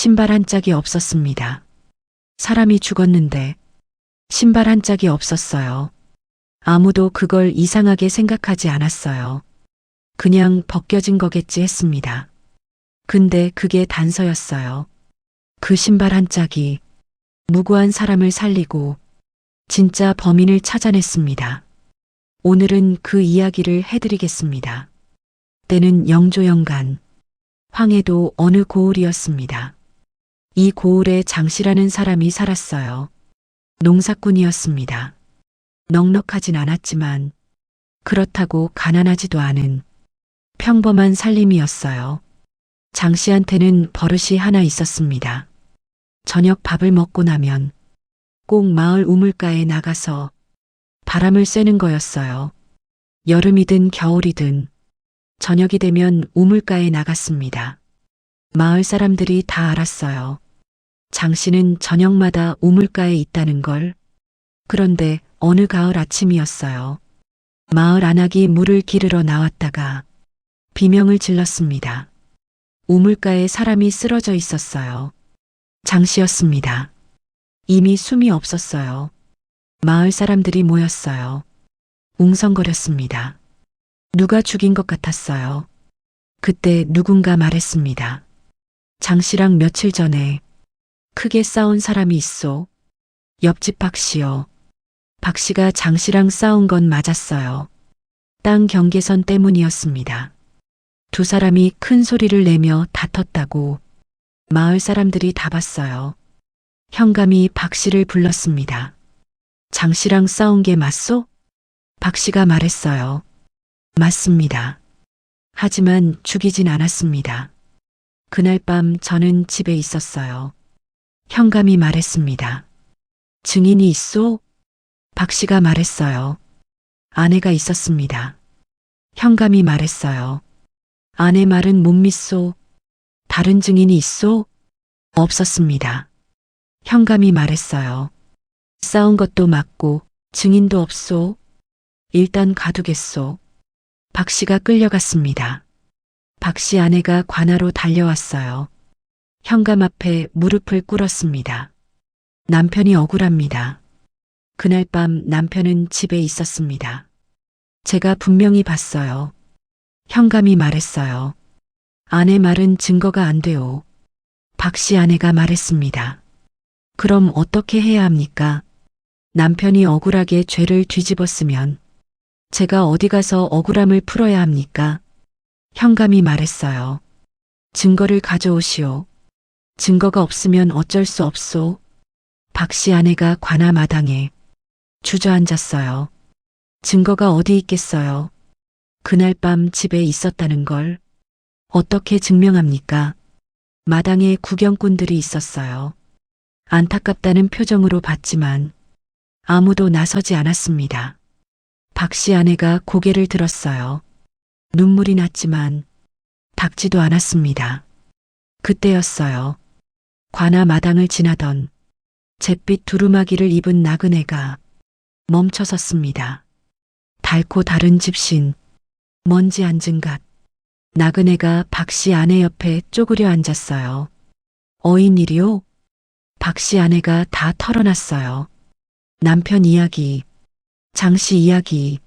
신발 한 짝이 없었습니다. 사람이 죽었는데 신발 한 짝이 없었어요. 아무도 그걸 이상하게 생각하지 않았어요. 그냥 벗겨진 거겠지 했습니다. 근데 그게 단서였어요. 그 신발 한 짝이 무고한 사람을 살리고 진짜 범인을 찾아냈습니다. 오늘은 그 이야기를 해드리겠습니다. 때는 영조영간, 황해도 어느 고을이었습니다. 이 고을에 장씨라는 사람이 살았어요. 농사꾼이었습니다. 넉넉하진 않았지만 그렇다고 가난하지도 않은 평범한 살림이었어요. 장씨한테는 버릇이 하나 있었습니다. 저녁 밥을 먹고 나면 꼭 마을 우물가에 나가서 바람을 쐬는 거였어요. 여름이든 겨울이든 저녁이 되면 우물가에 나갔습니다. 마을 사람들이 다 알았어요. 장씨는 저녁마다 우물가에 있다는 걸. 그런데 어느 가을 아침이었어요. 마을 안악이 물을 기르러 나왔다가 비명을 질렀습니다. 우물가에 사람이 쓰러져 있었어요. 장씨였습니다. 이미 숨이 없었어요. 마을 사람들이 모였어요. 웅성거렸습니다. 누가 죽인 것 같았어요. 그때 누군가 말했습니다. 장씨랑 며칠 전에 크게 싸운 사람이 있소. 옆집 박씨요. 박씨가 장씨랑 싸운 건 맞았어요. 땅 경계선 때문이었습니다. 두 사람이 큰 소리를 내며 다퉜다고 마을 사람들이 다 봤어요. 현감이 박씨를 불렀습니다. 장씨랑 싸운 게 맞소? 박씨가 말했어요. 맞습니다. 하지만 죽이진 않았습니다. 그날 밤 저는 집에 있었어요. 현감이 말했습니다. 증인이 있소? 박씨가 말했어요. 아내가 있었습니다. 현감이 말했어요. 아내 말은 못 믿소? 다른 증인이 있소? 없었습니다. 현감이 말했어요. 싸운 것도 맞고 증인도 없소? 일단 가두겠소. 박씨가 끌려갔습니다. 박씨 아내가 관하로 달려왔어요. 현감 앞에 무릎을 꿇었습니다. 남편이 억울합니다. 그날 밤 남편은 집에 있었습니다. 제가 분명히 봤어요. 현감이 말했어요. 아내 말은 증거가 안 돼요. 박씨 아내가 말했습니다. 그럼 어떻게 해야 합니까? 남편이 억울하게 죄를 뒤집었으면 제가 어디 가서 억울함을 풀어야 합니까? 현감이 말했어요. 증거를 가져오시오. 증거가 없으면 어쩔 수 없소. 박씨 아내가 관아 마당에 주저앉았어요. 증거가 어디 있겠어요? 그날 밤 집에 있었다는 걸 어떻게 증명합니까? 마당에 구경꾼들이 있었어요. 안타깝다는 표정으로 봤지만 아무도 나서지 않았습니다. 박씨 아내가 고개를 들었어요. 눈물이 났지만 닦지도 않았습니다. 그때였어요. 관아 마당을 지나던 잿빛 두루마기를 입은 나그네가 멈춰섰습니다. 닳고 다른 집신, 먼지 앉은 갓. 나그네가 박씨 아내 옆에 쪼그려 앉았어요. 어인일이요? 박씨 아내가 다 털어놨어요. 남편 이야기, 장씨 이야기,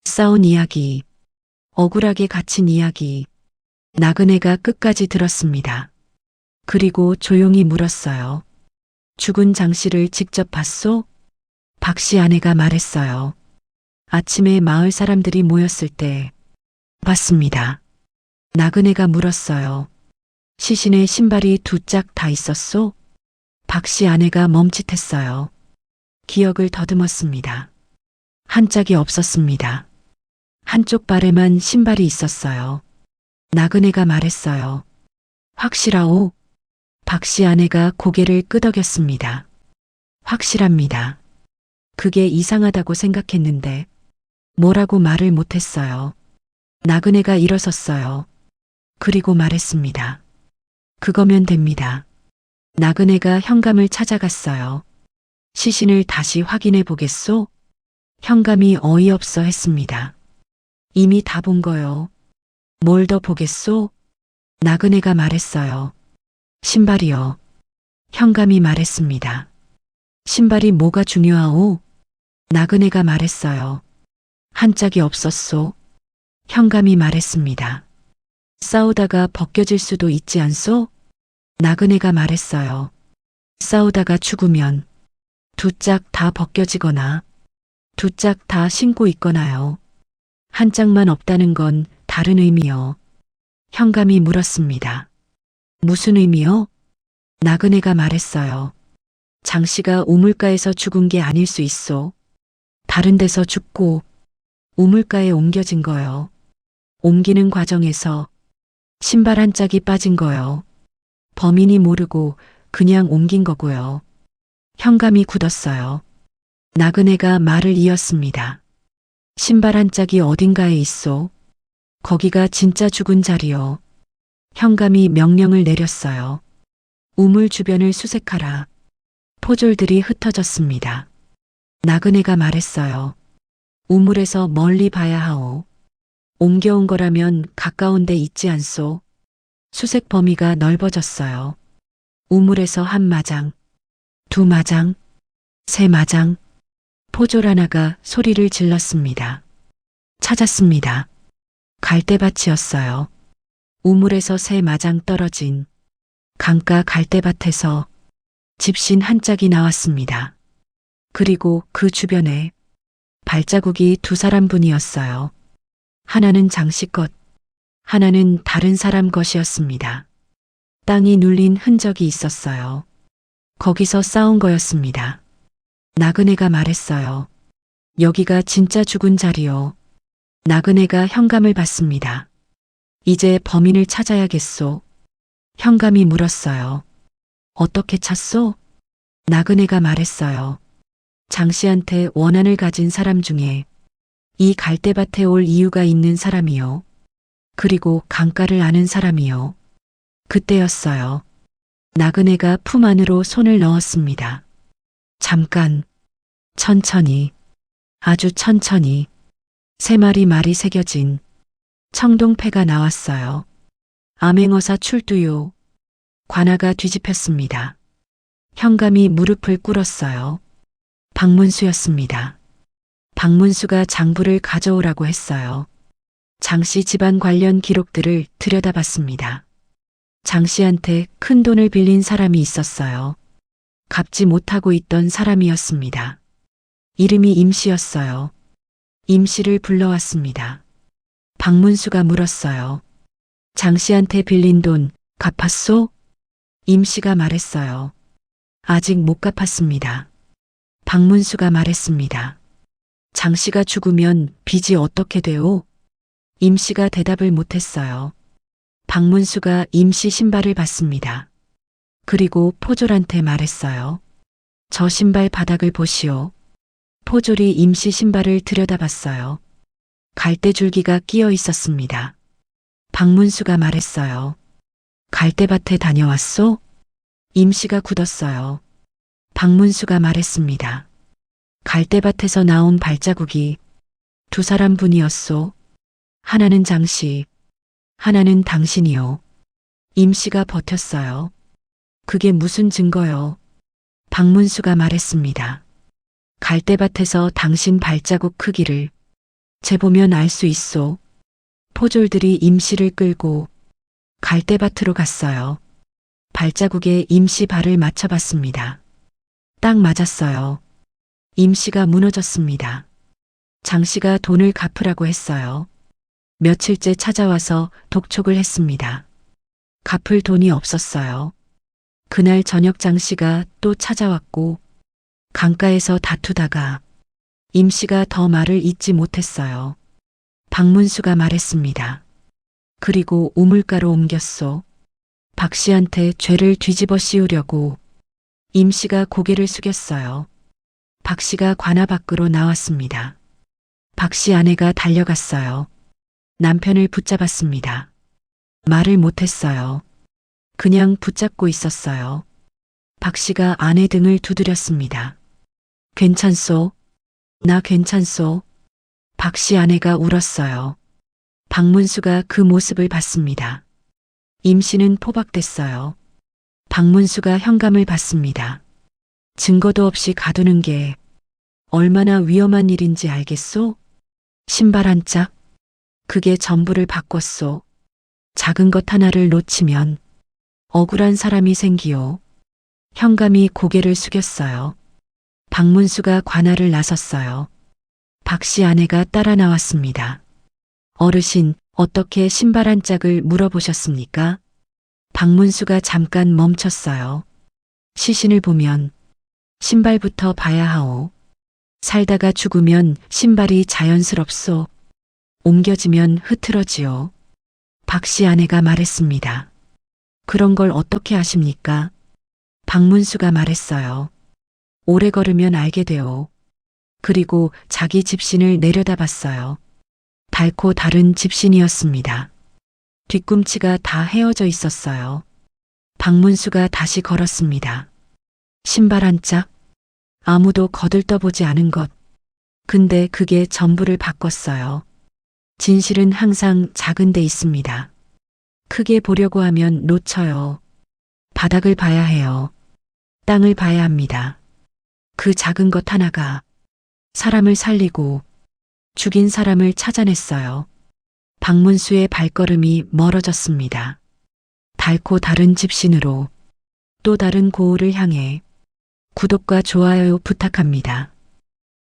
싸운 이야기, 억울하게 갇힌 이야기. 나그네가 끝까지 들었습니다. 그리고 조용히 물었어요. 죽은 장씨를 직접 봤소? 박씨 아내가 말했어요. 아침에 마을 사람들이 모였을 때 봤습니다. 나그네가 물었어요. 시신에 신발이 두 짝 다 있었소? 박씨 아내가 멈칫했어요. 기억을 더듬었습니다. 한 짝이 없었습니다. 한쪽 발에만 신발이 있었어요. 나그네가 말했어요. 확실하오? 박씨 아내가 고개를 끄덕였습니다. 확실합니다. 그게 이상하다고 생각했는데 뭐라고 말을 못했어요. 나그네가 일어섰어요. 그리고 말했습니다. 그거면 됩니다. 나그네가 현감을 찾아갔어요. 시신을 다시 확인해 보겠소? 현감이 어이없어 했습니다. 이미 다 본 거요. 뭘 더 보겠소? 나그네가 말했어요. 신발이요. 현감이 말했습니다. 신발이 뭐가 중요하오? 나그네가 말했어요. 한 짝이 없었소. 현감이 말했습니다. 싸우다가 벗겨질 수도 있지 않소? 나그네가 말했어요. 싸우다가 죽으면 두 짝 다 벗겨지거나 두 짝 다 신고 있거나요. 한 짝만 없다는 건 다른 의미요. 현감이 물었습니다. 무슨 의미요? 나그네가 말했어요. 장씨가 우물가에서 죽은 게 아닐 수 있소. 다른 데서 죽고 우물가에 옮겨진 거요. 옮기는 과정에서 신발 한 짝이 빠진 거요. 범인이 모르고 그냥 옮긴 거고요. 현감이 굳었어요. 나그네가 말을 이었습니다. 신발 한 짝이 어딘가에 있소. 거기가 진짜 죽은 자리요. 현감이 명령을 내렸어요. 우물 주변을 수색하라. 포졸들이 흩어졌습니다. 나그네가 말했어요. 우물에서 멀리 봐야 하오. 옮겨온 거라면 가까운 데 있지 않소. 수색 범위가 넓어졌어요. 우물에서 한 마장, 두 마장, 세 마장. 포졸 하나가 소리를 질렀습니다. 찾았습니다. 갈대밭이었어요. 우물에서 세 마장 떨어진 강가 갈대밭에서 집신 한 짝이 나왔습니다. 그리고 그 주변에 발자국이 두 사람분이었어요. 하나는 장씨 것, 하나는 다른 사람 것이었습니다. 땅이 눌린 흔적이 있었어요. 거기서 싸운 거였습니다. 나그네가 말했어요. 여기가 진짜 죽은 자리요. 나그네가 현감을 받습니다. 이제 범인을 찾아야겠소. 현감이 물었어요. 어떻게 찾소? 나그네가 말했어요. 장씨한테 원한을 가진 사람 중에 이 갈대밭에 올 이유가 있는 사람이요. 그리고 강가를 아는 사람이요. 그때였어요. 나그네가 품 안으로 손을 넣었습니다. 잠깐, 천천히, 아주 천천히 세 마리 말이 새겨진 청동패가 나왔어요. 암행어사 출두요. 관아가 뒤집혔습니다. 현감이 무릎을 꿇었어요. 박문수였습니다. 박문수가 장부를 가져오라고 했어요. 장씨 집안 관련 기록들을 들여다봤습니다. 장씨한테 큰 돈을 빌린 사람이 있었어요. 갚지 못하고 있던 사람이었습니다. 이름이 임씨였어요. 임씨를 불러왔습니다. 박문수가 물었어요. 장씨한테 빌린 돈 갚았소? 임씨가 말했어요. 아직 못 갚았습니다. 박문수가 말했습니다. 장씨가 죽으면 빚이 어떻게 돼오? 임씨가 대답을 못했어요. 박문수가 임씨 신발을 받습니다. 그리고 포졸한테 말했어요. 저 신발 바닥을 보시오. 포졸이 임씨 신발을 들여다봤어요. 갈대줄기가 끼어 있었습니다. 박문수가 말했어요. 갈대밭에 다녀왔소? 임씨가 굳었어요. 박문수가 말했습니다. 갈대밭에서 나온 발자국이 두 사람분이었소. 하나는 장씨, 하나는 당신이요. 임씨가 버텼어요. 그게 무슨 증거요? 박문수가 말했습니다. 갈대밭에서 당신 발자국 크기를 재보면 알 수 있소. 포졸들이 임씨를 끌고 갈대밭으로 갔어요. 발자국에 임씨 발을 맞춰봤습니다. 딱 맞았어요. 임씨가 무너졌습니다. 장씨가 돈을 갚으라고 했어요. 며칠째 찾아와서 독촉을 했습니다. 갚을 돈이 없었어요. 그날 저녁 장씨가 또 찾아왔고 강가에서 다투다가 임씨가 더 말을 잇지 못했어요. 박문수가 말했습니다. 그리고 우물가로 옮겼소. 박씨한테 죄를 뒤집어 씌우려고 임씨가 고개를 숙였어요. 박씨가 관아 밖으로 나왔습니다. 박씨 아내가 달려갔어요. 남편을 붙잡았습니다. 말을 못했어요. 그냥 붙잡고 있었어요. 박씨가 아내 등을 두드렸습니다. 괜찮소? 나 괜찮소? 박씨 아내가 울었어요. 박문수가 그 모습을 봤습니다. 임씨는 포박됐어요. 박문수가 현감을 받습니다. 증거도 없이 가두는 게 얼마나 위험한 일인지 알겠소? 신발 한 짝, 그게 전부를 바꿨소. 작은 것 하나를 놓치면 억울한 사람이 생기요. 현감이 고개를 숙였어요. 박문수가 관할을 나섰어요. 박씨 아내가 따라 나왔습니다. 어르신, 어떻게 신발 한 짝을 물어보셨습니까? 박문수가 잠깐 멈췄어요. 시신을 보면 신발부터 봐야 하오. 살다가 죽으면 신발이 자연스럽소. 옮겨지면 흐트러지요. 박씨 아내가 말했습니다. 그런 걸 어떻게 아십니까? 박문수가 말했어요. 오래 걸으면 알게 돼요. 그리고 자기 집신을 내려다봤어요. 닳고 다른 집신이었습니다. 뒤꿈치가 다 헤어져 있었어요. 박문수가 다시 걸었습니다. 신발 한 짝, 아무도 거들떠보지 않은 것. 근데 그게 전부를 바꿨어요. 진실은 항상 작은 데 있습니다. 크게 보려고 하면 놓쳐요. 바닥을 봐야 해요. 땅을 봐야 합니다. 그 작은 것 하나가 사람을 살리고 죽인 사람을 찾아냈어요. 박문수의 발걸음이 멀어졌습니다. 닳고 다른 집신으로 또 다른 고을을 향해 구독과 좋아요 부탁합니다.